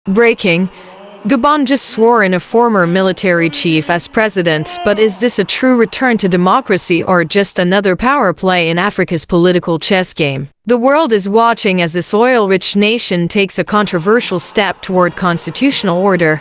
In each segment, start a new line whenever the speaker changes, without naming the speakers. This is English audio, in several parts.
Breaking. Gabon just swore in a former military chief as president, but is this a true return to democracy or just another power play in Africa's political chess game? The world is watching as this oil-rich nation takes a controversial step toward constitutional order.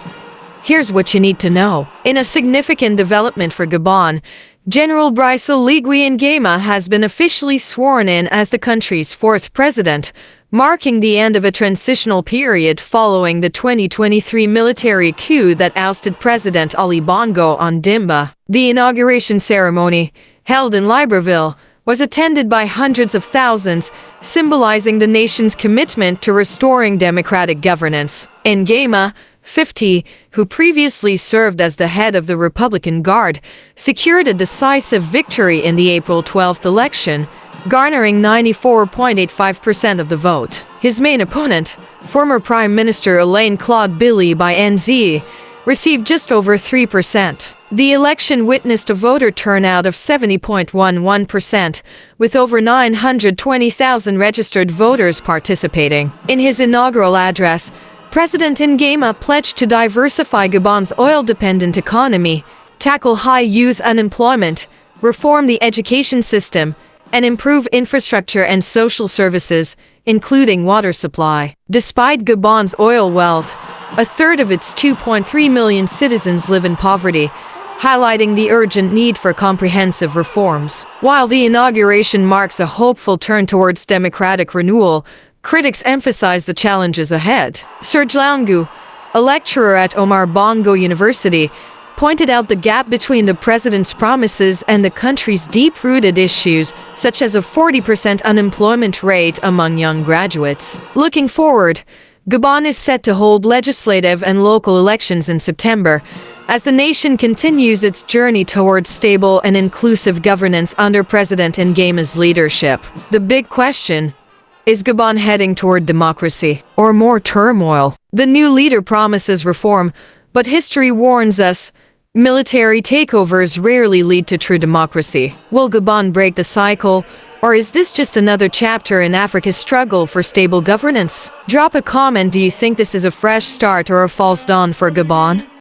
Here's what you need to know. In a significant development for Gabon, General Brice Oligui Nguema has been officially sworn in as the country's fourth president, marking the end of a transitional period following the 2023 military coup that ousted President Ali Bongo on Dimba. The inauguration ceremony, held in Libreville, was attended by hundreds of thousands, symbolizing the nation's commitment to restoring democratic governance. Nguema, 50, who previously served as the head of the Republican Guard, secured a decisive victory in the April 12 election, garnering 94.85% of the vote. His main opponent, former Prime Minister Alain Claude Billy by NZ, received just over 3%. The election witnessed a voter turnout of 70.11%, with over 920,000 registered voters participating. In his inaugural address, President Nguema pledged to diversify Gabon's oil-dependent economy, tackle high youth unemployment, reform the education system, and improve infrastructure and social services, including water supply. Despite Gabon's oil wealth, a third of its 2.3 million citizens live in poverty, highlighting the urgent need for comprehensive reforms. While the inauguration marks a hopeful turn towards democratic renewal, critics emphasize the challenges ahead. Serge Langu, a lecturer at Omar Bongo University, pointed out the gap between the president's promises and the country's deep-rooted issues, such as a 40% unemployment rate among young graduates. Looking forward, Gabon is set to hold legislative and local elections in September, as the nation continues its journey towards stable and inclusive governance under President Nguema's leadership. The big question: is Gabon heading toward democracy or more turmoil? The new leader promises reform, but history warns us, military takeovers rarely lead to true democracy. Will Gabon break the cycle, or is this just another chapter in Africa's struggle for stable governance? Drop a comment. Do you think this is a fresh start or a false dawn for Gabon?